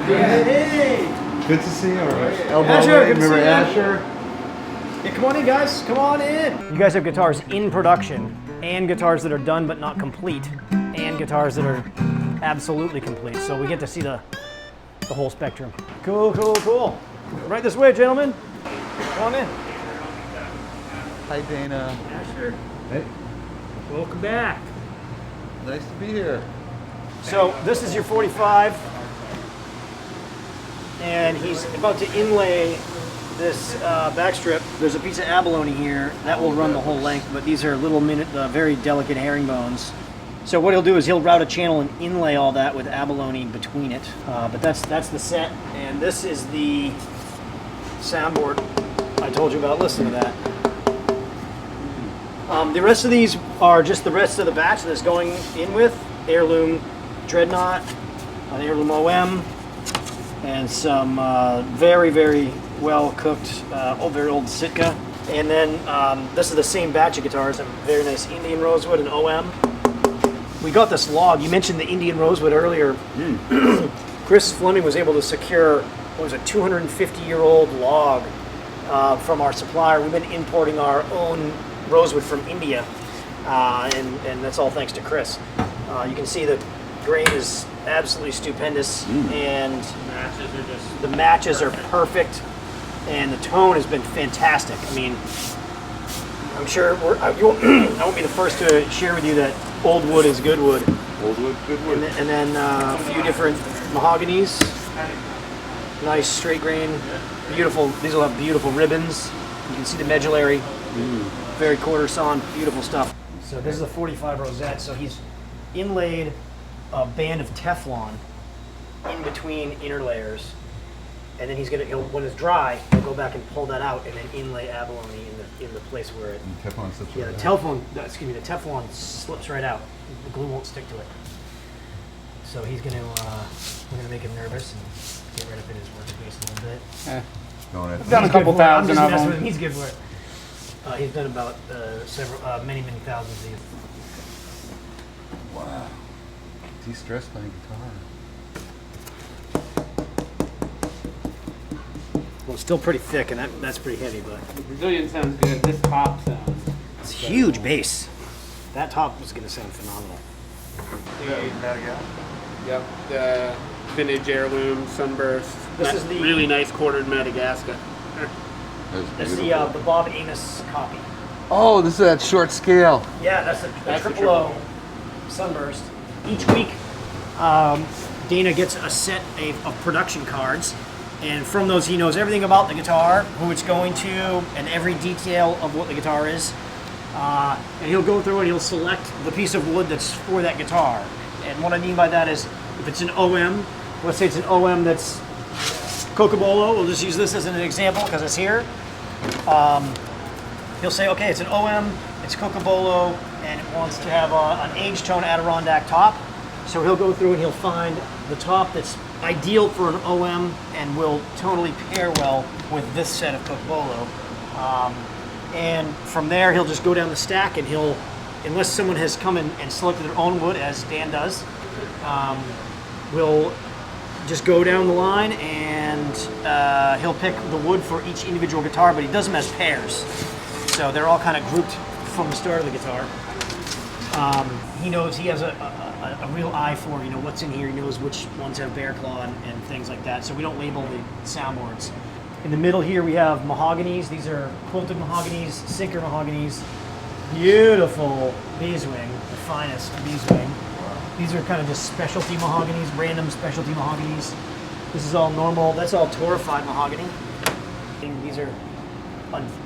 Hey! Good to see you. Ldbo, Asher, good to remember see you. Asher? Yeah, come on in, guys. Come on in. You guys have guitars in production, and guitars that are done but not complete, and guitars that are absolutely complete. So we get to see the whole spectrum. Cool, cool, cool. Right this way, gentlemen. Come on in. Hi, Dana. Asher, Hey, welcome back. nice to be here. So this is your 45, and he's about to inlay this back strip. There's a piece of abalone here that will run the whole length, but these are little very delicate herringbones. So what he'll do is he'll route a channel and inlay all that with abalone between it. But that's the set, and this is the soundboard I told you about. Listen to that. The rest of these are just the rest of the batch that's going in with Heirloom Dreadnought, an Heirloom OM, and some very, very well cooked, very old Sitka. And then this is the same batch of guitars, a very nice Indian Rosewood and OM. We got this log. You mentioned the Indian Rosewood earlier. Chris Fleming was able to secure, what was it, 250-year-old log from our supplier. We've been importing our own rosewood from India, and that's all thanks to Chris. You can see the grain is absolutely stupendous, and the matches are perfect, and the tone has been fantastic. I mean, I'm sure I won't be the first to share with you that old wood is good wood. Old wood, good wood. And then a few different mahoganies, nice straight grain, beautiful. These will have beautiful ribbons. You can see the medullary, very quarter sawn, beautiful stuff. So this is a 45 Rosette. So he's inlaid a band of Teflon in between inner layers, and then when it's dry, he'll go back and pull that out and then inlay abalone in the place where it. And Teflon slips Yeah, right the out. Teflon slips right out. The glue won't stick to it. So we're gonna make him nervous and get right up in his workspace a little bit. Going at I've done a He's couple good for it. I'm thousand just of messing with them. him. He's good for it. He's done about many thousands of these. Wow. De-stress playing guitar. Well, it's still pretty thick, and that's pretty heavy, but The Brazilian sounds good. This top sounds. it's a huge bass. That top was gonna sound phenomenal. Yep. The vintage Heirloom Sunburst. This is the- really nice quartered Madagascar. That's the Bob Amos copy. Oh, this is that short scale. Yeah, that's the That's the triple O Sunburst. Each week, Dana gets a set of production cards, and from those he knows everything about the guitar, who it's going to, and every detail of what the guitar is. And he'll go through and he'll select the piece of wood that's for that guitar. And what I mean by that is, if it's an OM, let's say it's an OM that's Cocobolo, we'll just use this as an example because it's here. He'll say, okay, it's an OM, it's Cocobolo, and it wants to have an age tone Adirondack top. So he'll go through and he'll find the top that's ideal for an OM and will totally pair well with this set of Cocobolo. And from there, he'll just go down the stack and unless someone has come in and selected their own wood, as Dan does, we'll just go down the line and he'll pick the wood for each individual guitar, but he does them as pairs. So they're all kind of grouped from the start of the guitar. He knows, he has a real eye for what's in here. He knows which ones have bear claw and things like that. So we don't label the soundboards. In the middle here we have mahoganies. These are quilted mahoganies, sinker mahoganies. Beautiful beeswing, the finest beeswing. These are kind of just specialty mahoganies, random specialty mahoganies. This is all normal. That's all torrefied mahogany. And these are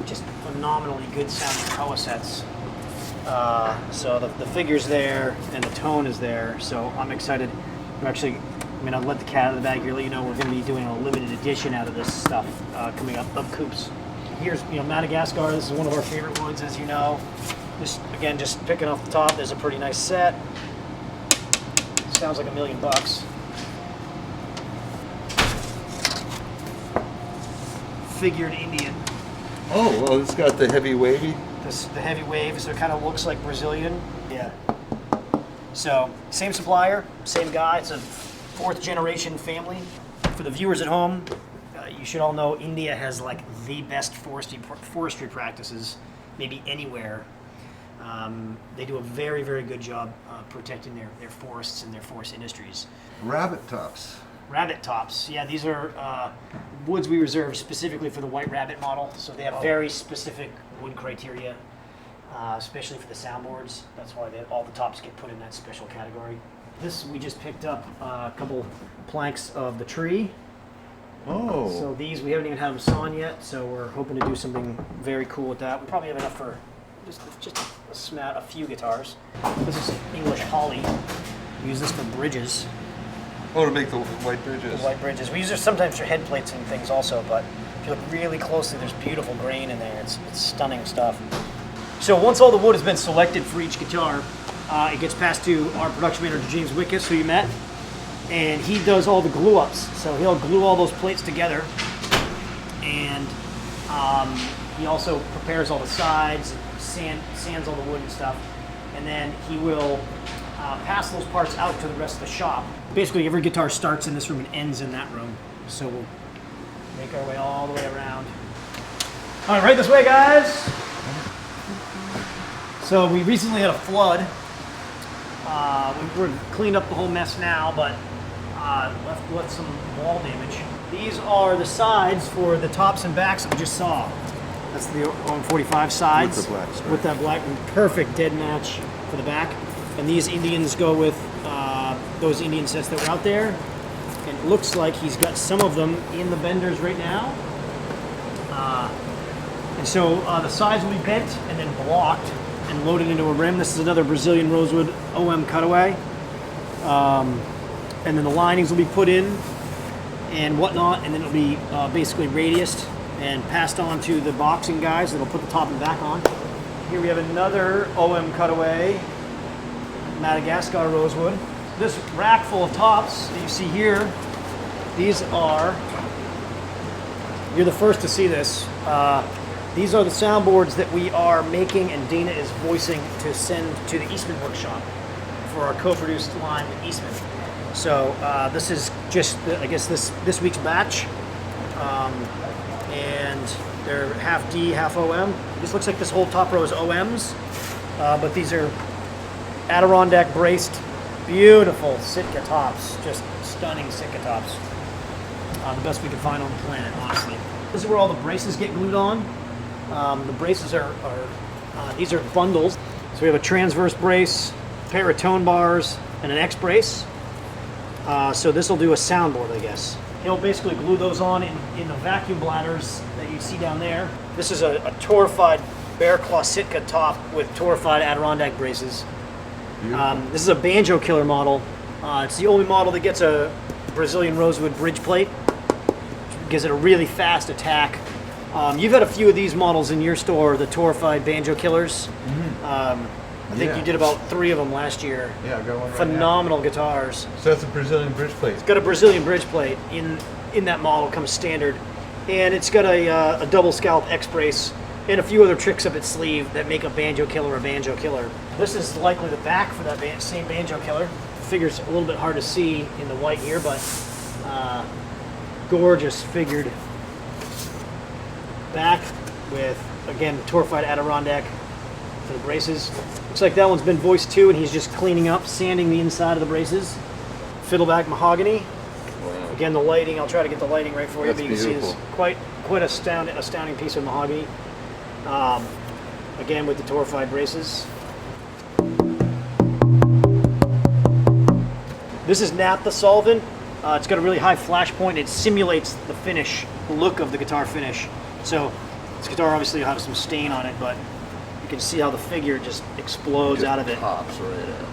just phenomenally good sounding Koa sets. So the figure's there and the tone is there. So I'm excited. We're actually, I'll let the cat out of the bag here. Let you know we're going to be doing a limited edition out of this stuff coming up of Coupes. Here's Madagascar. This is one of our favorite woods, as you know. Just picking off the top. There's a pretty nice set. Sounds like $1 million. Figured Indian. Oh, well, it's got the heavy wavy. The heavy wave, so it kind of looks like Brazilian. Yeah. So same supplier, same guy. It's a 4th generation family. For the viewers at home, you should all know India has like the best forestry practices, maybe anywhere. They do a very, very good job protecting their forests and their forest industries. Rabbit tops. Rabbit tops, yeah, these are woods we reserve specifically for the white rabbit model. So they have very specific wood criteria, especially for the soundboards. That's why all the tops get put in that special category. This, we just picked up a couple planks of the tree. Oh. So these, we haven't even had them sawn yet, so we're hoping to do something very cool with that. We probably have enough for just a few guitars. This is English holly. We use this for bridges. Oh, to make the white bridges. The white bridges. We use it sometimes for head plates and things also, but if you look really closely, there's beautiful grain in there. It's stunning stuff. So once all the wood has been selected for each guitar, it gets passed to our production manager, James Wickus, who you met, and he does all the glue ups. So he'll glue all those plates together, and he also prepares all the sides, sands all the wood and stuff, and then he will pass those parts out to the rest of the shop. Basically, every guitar starts in this room and ends in that room. So we'll make our way all the way around. All right, right this way, guys. So we recently had a flood. We're cleaned up the whole mess now, but left some wall damage. These are the sides for the tops and backs that we just saw. That's the OM45 sides. With the black stripe. With that black, perfect dead match for the back. And these Indians go with those Indian sets that were out there. And it looks like he's got some of them in the benders right now. And so the sides will be bent and then blocked and loaded into a rim. This is another Brazilian Rosewood OM cutaway. And then the linings will be put in and whatnot, and then it'll be basically radiused and passed on to the boxing guys that'll put the top and back on. Here we have another OM cutaway, Madagascar Rosewood. This rack full of tops that you see here, these are, you're the first to see this. These are the soundboards that we are making and Dana is voicing to send to the Eastman workshop for our co-produced line with Eastman. So this is just, I guess, this week's batch. And they're half D, half OM. This looks like this whole top row is OMs, but these are Adirondack braced, beautiful Sitka tops, just stunning Sitka tops. The best we could find on the planet, honestly. This is where all the braces get glued on. The braces are these are bundles. So we have a transverse brace, a pair of tone bars, and an X brace. So this will do a soundboard, I guess. He'll basically glue those on in the vacuum bladders that you see down there. This is a torrefied Bear Claw Sitka top with torrefied Adirondack braces. This is a banjo killer model. It's the only model that gets a Brazilian Rosewood bridge plate, which gives it a really fast attack. You've had a few of these models in your store, the torrefied banjo killers. I think you did about 3 of them last year. Yeah, I got one right Phenomenal guitars. now. So that's a Brazilian bridge plate. It's got a Brazilian bridge plate in that model, comes standard. And it's got a double scallop X brace and a few other tricks up its sleeve that make a banjo killer a banjo killer. This is likely the back for that same banjo killer. Figure's a little bit hard to see in the white here, but gorgeous figured back with, again, torrefied Adirondack for the braces. Looks like that one's been voiced too, and he's just cleaning up, sanding the inside of the braces. Fiddleback mahogany. Wow. Again, the lighting, I'll try to get the lighting right for you, That's but you can see it's beautiful. quite astounding piece of mahogany. Again, with the torrefied braces. This is naphtha solvent. It's got a really high flash point. It simulates the finish, the look of the guitar finish. So this guitar obviously will have some stain on it, but you can see how the figure just explodes out of it. Pops right out.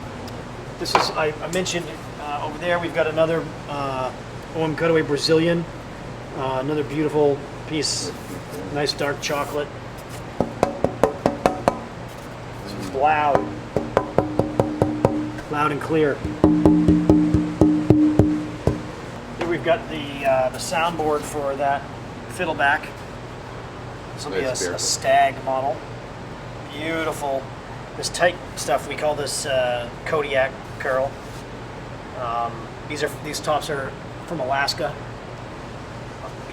This is, I mentioned over there, we've got another OM Cutaway Brazilian. Another beautiful piece, nice dark chocolate. This is loud and clear. Here we've got the soundboard for that fiddleback. This will be a Stag model. Beautiful. This tight stuff, we call this Kodiak curl. These tops are from Alaska.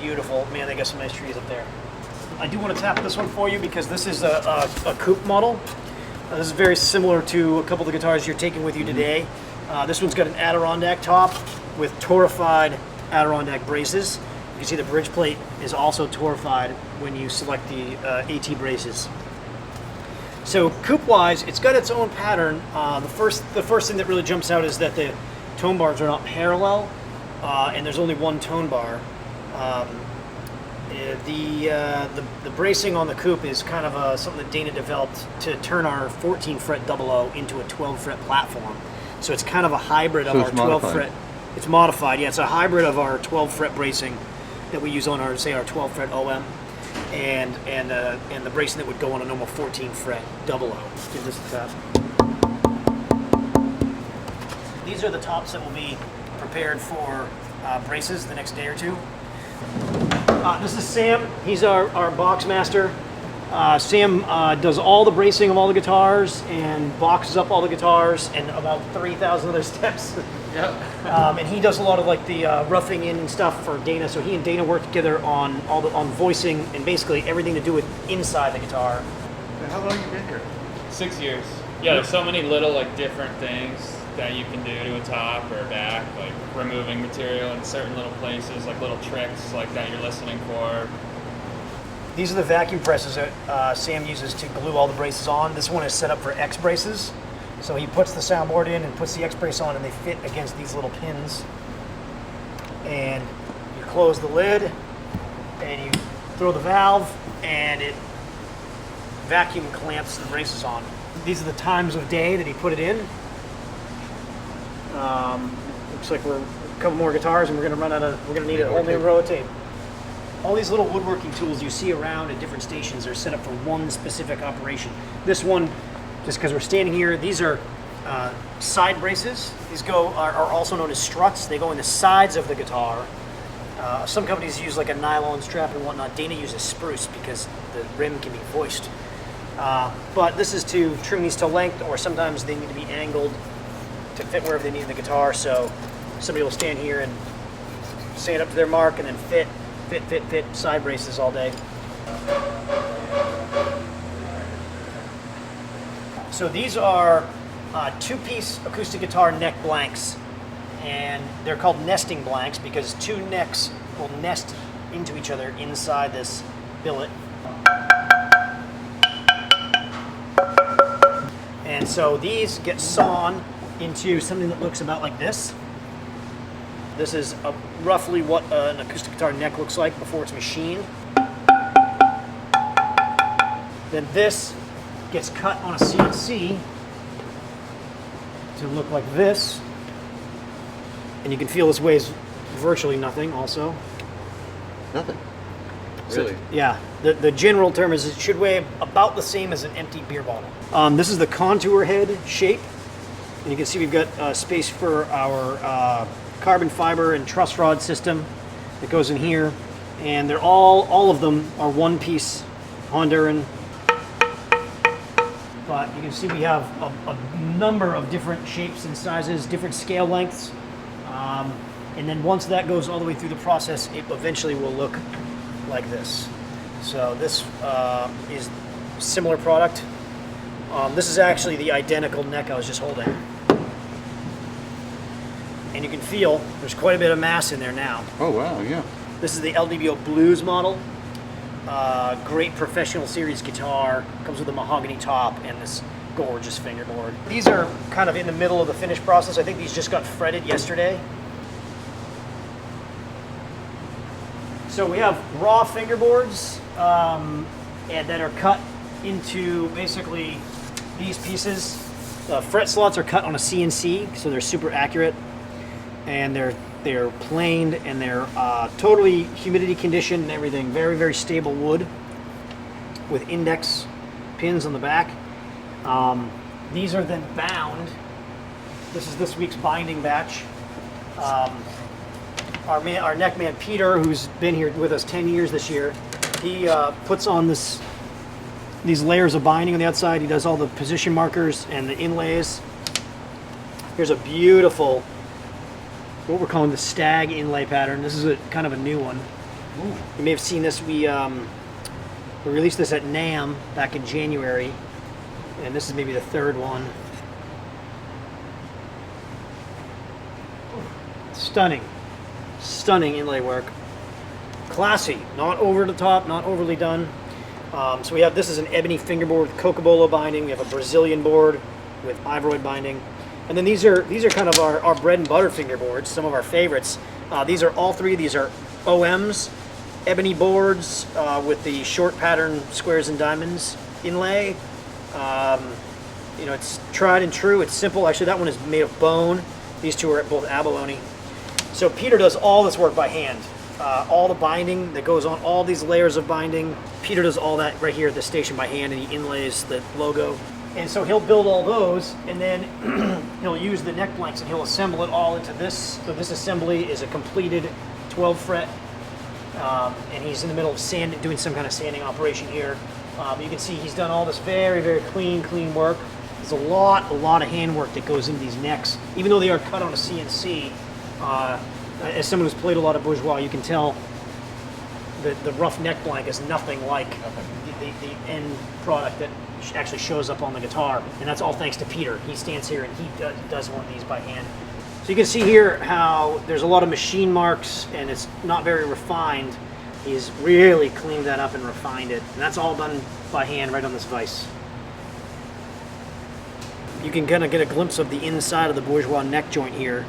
beautiful. Man, they got some nice trees up there. I do want to tap this one for you because this is a Coupe model. This is very similar to a couple of the guitars you're taking with you today. This one's got an Adirondack top with torrefied Adirondack braces. You can see the bridge plate is also torrefied when you select the AT braces. So Coupe-wise, it's got its own pattern. The first thing that really jumps out is that the tone bars are not parallel, and there's only one tone bar. The bracing on the Coupe is kind of something that Dana developed to turn our 14 fret 00 into a 12 fret platform. So it's kind of a hybrid of our 12 fret. It's modified, yeah. It's a hybrid of our 12 fret bracing that we use on our 12 fret OM, and the bracing that would go on a normal 14 fret 00. Give this a tap. These are the tops that will be prepared for braces the next day or two. This is Sam. He's our box master. Sam does all the bracing of all the guitars and boxes up all the guitars and about 3,000 other steps. Yep. And he does a lot of like the roughing in and stuff for Dana. So he and Dana work together on on voicing and basically everything to do with inside the guitar. How long have you been here? 6 years. Yeah, there's so many little like different things that you can do to a top or a back, like removing material in certain little places, like little tricks like that you're listening for. These are the vacuum presses that Sam uses to glue all the braces on. This one is set up for X braces. So he puts the soundboard in and puts the X brace on and they fit against these little pins. And you close the lid and you throw the valve and it vacuum clamps the braces on. These are the times of day that he put it in. Looks like we're a couple more guitars and we're gonna need a whole new row of tape. All these little woodworking tools you see around at different stations are set up for one specific operation. This one, just because we're standing here, these are side braces. These are also known as struts. They go in the sides of the guitar. Some companies use like a nylon strap and whatnot. Dana uses spruce because the rim can be voiced. But this is to trim these to length, or sometimes they need to be angled to fit wherever they need in the guitar. So somebody will stand here and stand up to their mark and then fit side braces all day. So these are two-piece acoustic guitar neck blanks, and they're called nesting blanks because two necks will nest into each other inside this billet. And so these get sawn into something that looks about like this. This is roughly what an acoustic guitar neck looks like before it's machined. Then this gets cut on a CNC to look like this. And you can feel this weighs virtually nothing also. Nothing. So, Really? yeah. The general term is it should weigh about the same as an empty beer bottle. This is the contour head shape. And you can see we've got space for our carbon fiber and truss rod system that goes in here. And they're all of them are one piece Honduran. But you can see we have a number of different shapes and sizes, different scale lengths. And then once that goes all the way through the process, it eventually will look like this. So this is similar product. This is actually the identical neck I was just holding. And you can feel there's quite a bit of mass in there now. Oh, wow, yeah. This is the Ldbo Blues model. Great professional series guitar. Comes with a mahogany top and this gorgeous fingerboard. These are kind of in the middle of the finish process. I think these just got fretted yesterday. So we have raw fingerboards and that are cut into basically these pieces. The fret slots are cut on a CNC, so they're super accurate, and they're planed and they're totally humidity conditioned and everything. Very, very stable wood with index pins on the back. These are then bound. This is this week's binding batch. Our neck man Peter, who's been here with us 10 years this year, he puts on these layers of binding on the outside. He does all the position markers and the inlays. Here's a beautiful, what we're calling the Stag inlay pattern. This is kind of a new one. You may have seen this. We released this at NAMM back in January, and this is maybe the third one. Stunning, stunning inlay work. Classy, not over the top, not overly done. So we have, this is an Ebony Fingerboard with Cocobolo binding. We have a Brazilian board with Ivoroid binding. And then these are kind of our bread and butter fingerboards, some of our favorites. These are all three, these are OMs, ebony boards with the short pattern squares and diamonds inlay. You know, it's tried and true, it's simple. Actually, that one is made of bone. These two are both abalone. So Peter does all this work by hand. All the binding that goes on, all these layers of binding. Peter does all that right here at the station by hand, and he inlays the logo. And so he'll build all those, and then he'll use the neck blanks and he'll assemble it all into this. So this assembly is a completed 12 fret, and he's in the middle of doing some kind of sanding operation here. You can see he's done all this very, very clean work. There's a lot of handwork that goes into these necks, even though they are cut on a CNC. As someone who's played a lot of Bourgeois, you can tell that the rough neck blank is nothing like the end product that actually shows up on the guitar, and that's all thanks to Peter. He stands here and he does one of these by hand. So you can see here how there's a lot of machine marks and it's not very refined. He's really cleaned that up and refined it, and that's all done by hand right on this vise. You can kind of get a glimpse of the inside of the Bourgeois neck joint here.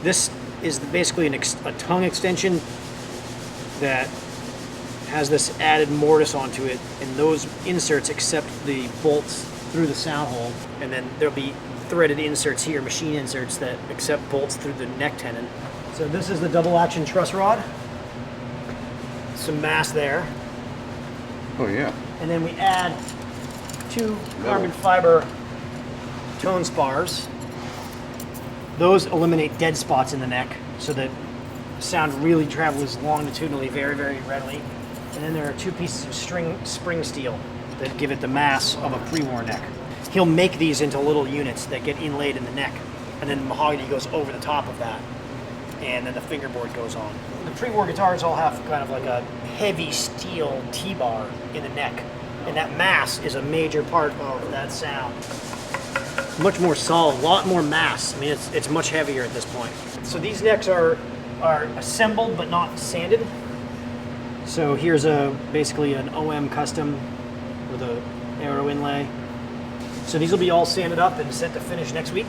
This is basically a tongue extension that has this added mortise onto it, and those inserts accept the bolts through the sound hole, and then there'll be threaded inserts here, machine inserts that accept bolts through the neck tenon. So this is the double action truss rod. Some mass there. Oh yeah. And then we add 2 carbon fiber tone spars. Those eliminate dead spots in the neck so that sound really travels longitudinally very, very readily. And then there are 2 pieces of spring steel that give it the mass of a pre-war neck. He'll make these into little units that get inlaid in the neck, and then mahogany goes over the top of that, and then the fingerboard goes on. The pre-war guitars all have kind of like a heavy steel T-bar in the neck, and that mass is a major part of that sound. Much more solid, a lot more mass. I mean, it's much heavier at this point. So these necks are assembled but not sanded. So here's basically an OM custom with a aero inlay. So these will be all sanded up and set to finish next week.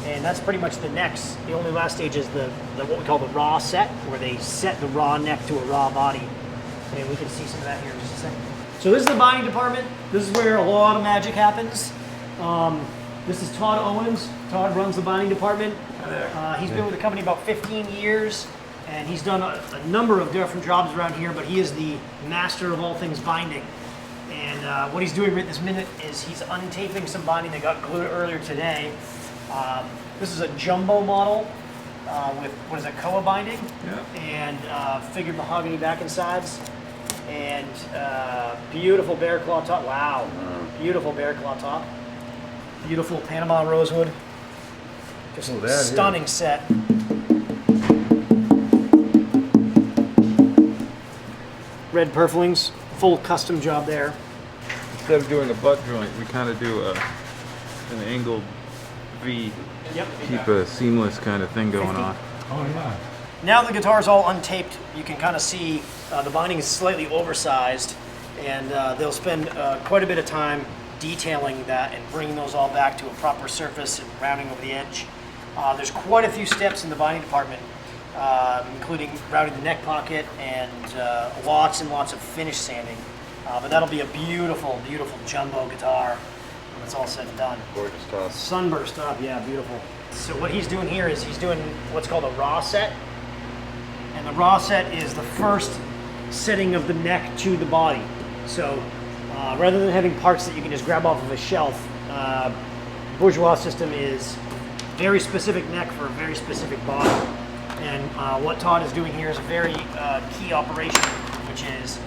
And that's pretty much the necks. The only last stage is the what we call the raw set, where they set the raw neck to a raw body. And we can see some of that here in just a second. So this is the binding department. This is where a lot of magic happens. This is Todd Owens. Todd runs the binding department. He's been with the company about 15 years, and he's done a number of different jobs around here, but he is the master of all things binding. And what he's doing right this minute is he's untaping some binding that got glued earlier today. This is a jumbo model with, what is it, Koa binding? Yeah. And figured mahogany back and sides. And beautiful bear claw top. Wow. Beautiful bear claw top. Beautiful Panama rosewood. Just stunning set. Red purflings, full custom job there. Instead of doing a butt joint, we kind of do an angled V. Yep. Keep a seamless kind of thing going on. Oh yeah. Now the guitar's all untaped, you can kind of see the binding is slightly oversized, and they'll spend quite a bit of time detailing that and bringing those all back to a proper surface and rounding over the edge. There's quite a few steps in the binding department, including routing the neck pocket and lots and lots of finish sanding. But that'll be a beautiful, beautiful jumbo guitar when it's all said and done. Gorgeous top. Sunburst top, yeah, beautiful. So what he's doing here is he's doing what's called a raw set. And the raw set is the first setting of the neck to the body. So rather than having parts that you can just grab off of a shelf, Bourgeois system is very specific neck for a very specific body. And what Todd is doing here is a very key operation, which is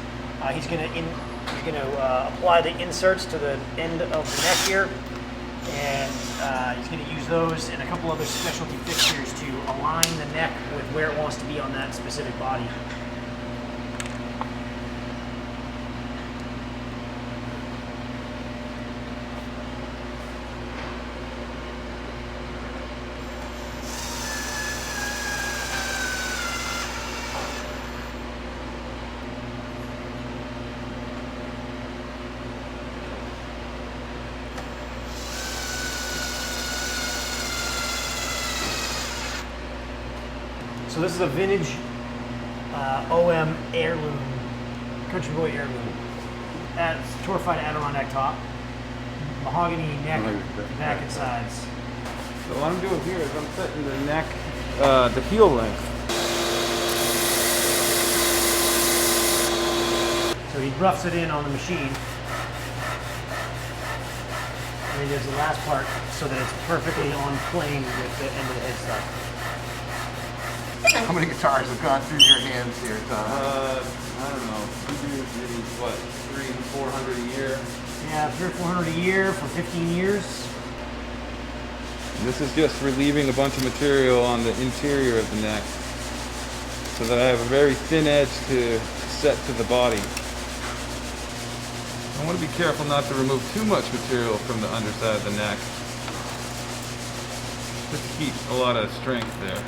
he's going to apply the inserts to the end of the neck here. And he's going to use those and a couple other specialty fixtures to align the neck with where it wants to be on that specific body. So this is a vintage OM Heirloom, Country Boy Heirloom. That's torrefied Adirondack top, mahogany neck, back and sides. So what I'm doing here is I'm setting the neck, the heel length. So he roughs it in on the machine. And he does the last part so that it's perfectly on plane with the end of the headstock. How many guitars have gone through your hands here, Todd? I don't know. You do maybe what, 300 to 400 a year. Yeah, 300 or 400 a year for 15 years. And this is just relieving a bunch of material on the interior of the neck, so that I have a very thin edge to set to the body. I want to be careful not to remove too much material from the underside of the neck, just to keep a lot of strength there.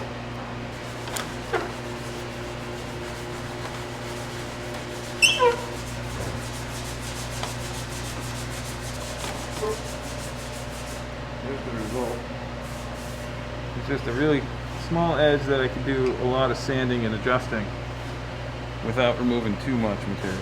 Here's the result. It's just a really small edge that I can do a lot of sanding and adjusting without removing too much material.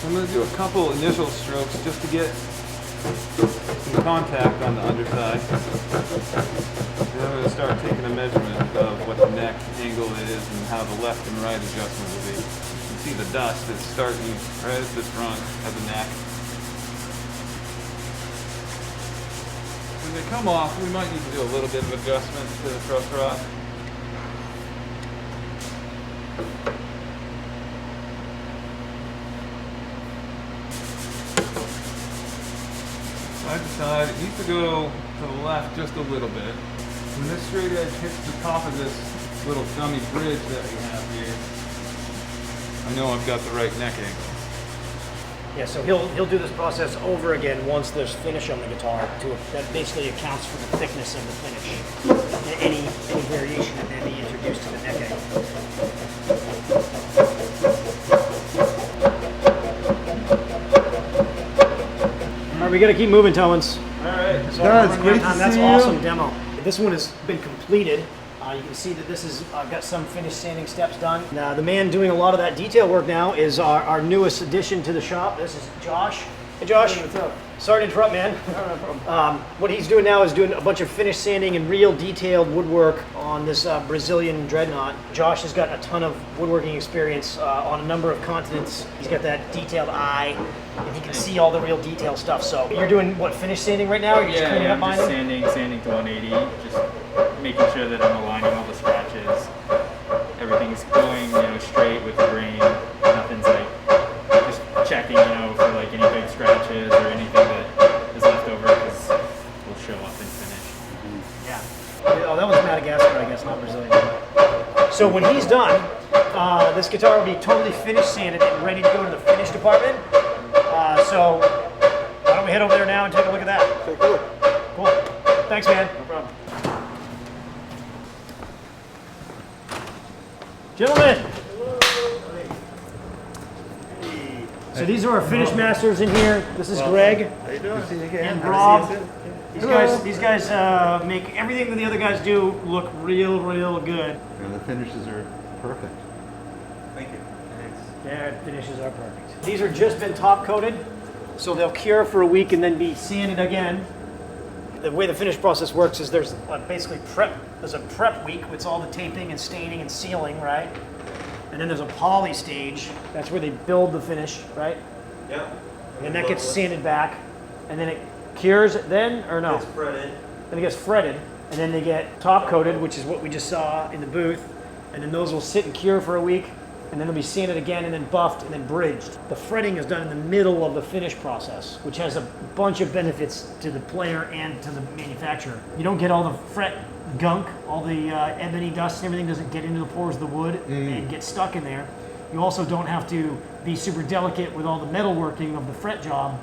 I'm going to do a couple initial strokes just to get some contact on the underside. Then I'm going to start taking a measurement of what the neck angle is and how the left and right adjustment will be. You can see the dust is starting right at the front of the neck. When they come off, we might need to do a little bit of adjustment to the truss rod. Side to side, it needs to go to the left just a little bit. When this straight edge hits the top of this little dummy bridge that we have here, I know I've got the right neck angle. Yeah, so he'll do this process over again once there's finish on the guitar. That basically accounts for the thickness of the finish. Any variation that then be introduced to the neck angle. All right, we got to keep moving, Owens. All right. So Guys, great to that's see you. awesome demo. This one has been completed. You can see that this is got some finished sanding steps done. Now, the man doing a lot of that detail work now is our newest addition to the shop. This is Josh. Hey, Josh. What's up? Sorry to interrupt, man. What he's doing now is doing a bunch of finished sanding and real detailed woodwork on this Brazilian dreadnought. Josh has got a ton of woodworking experience on a number of continents. He's got that detailed eye, and he can see all the real detail stuff. So you're doing what, finished sanding right now? Or you're just cleaning up I'm just binding? sanding to 180, just making sure that I'm aligning all the scratches. Everything's going, straight with the grain. Nothing's like just checking, for like any big scratches or anything that is left over, because will show up and finish. Yeah. Oh, that was Madagascar, I guess, not Brazilian. So when he's done, this guitar will be totally finished sanded and ready to go to the finish department. So why don't we head over there now and take a look at that? Take a look. Cool. Thanks, man. No problem. Gentlemen. So these are our finish masters in here. This is Greg How you doing? See you again. and Rob. These guys make everything that the other guys do look real good. And the finishes are perfect. Thank you. Thanks. Their finishes are perfect. These are just been top coated, so they'll cure for a week and then be sanded again. The way the finish process works is there's basically prep. There's a prep week with all the taping and staining and sealing, right? And then there's a poly stage. That's where they build the finish, right? Yeah. And then that gets sanded back, and then cures then, or no? It's fretted. Then it gets fretted, and then they get top coated, which is what we just saw in the booth. And then those will sit and cure for a week, and then they'll be sanded again, and then buffed, and then bridged. The fretting is done in the middle of the finish process, which has a bunch of benefits to the player and to the manufacturer. You don't get all the fret gunk, all the ebony dust and everything doesn't get into the pores of the wood and get stuck in there. You also don't have to be super delicate with all the metalworking of the fret job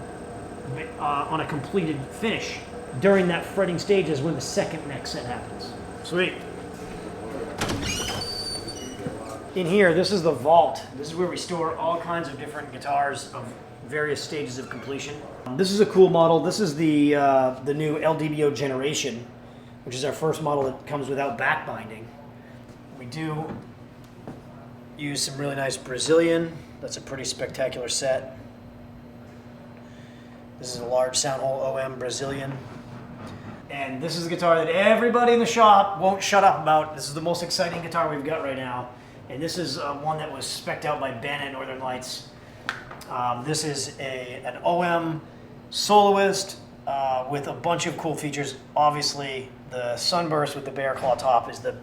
on a completed finish. During that fretting stage is when the second neck set happens. Sweet. In here, this is the vault. This is where we store all kinds of different guitars of various stages of completion. This is a cool model. This is the new Ldbo generation, which is our first model that comes without back binding. We do use some really nice Brazilian. That's a pretty spectacular set. This is a large sound hole OM Brazilian. And this is a guitar that everybody in the shop won't shut up about. This is the most exciting guitar we've got right now. And this is one that was spec'd out by Ben at Northern Lights. This is an OM soloist with a bunch of cool features. Obviously, the sunburst with the bear claw top is the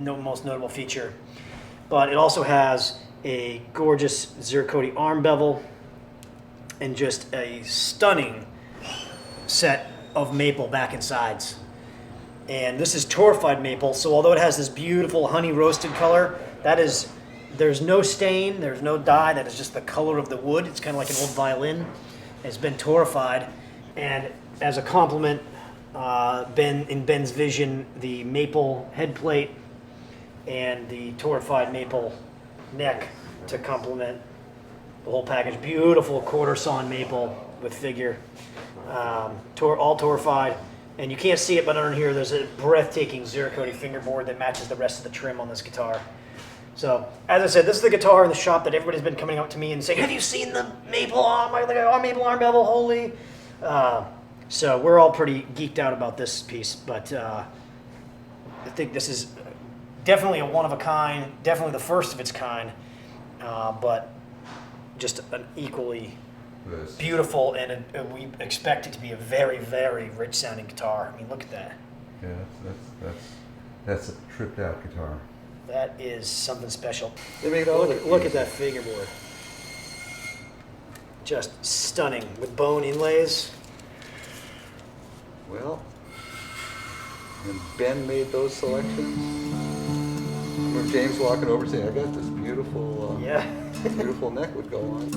most notable feature. But it also has a gorgeous zirconia arm bevel and just a stunning set of maple back and sides. And this is torrefied maple, so although it has this beautiful honey roasted color, there's no stain, there's no dye, that is just the color of the wood. It's kind of like an old violin. It's been torrefied, and as a complement, in Ben's vision, the maple head plate and the torrefied maple neck to complement the whole package. Beautiful quarter sawn maple with figure, all torrefied. And you can't see it, but under here there's a breathtaking zirconia fingerboard that matches the rest of the trim on this guitar. So, as I said, this is the guitar in the shop that everybody's been coming up to me and saying, "Have you seen the maple arm? Our maple arm bevel, holy!" So we're all pretty geeked out about this piece, but I think this is definitely a one of a kind, definitely the first of its kind, but just an equally beautiful, and we expect it to be a very, very rich sounding guitar. I mean, look at that. Yeah, that's a tripped out guitar. That is something special. They make all Look at that fingerboard. Just stunning with bone inlays. Well, when Ben made those selections, I remember James walking over saying, "I got this beautiful, Yeah. beautiful neck would go on."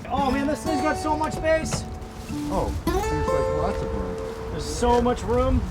Oh man, this thing's got so much space. Oh, there's like lots of room. There's so much room.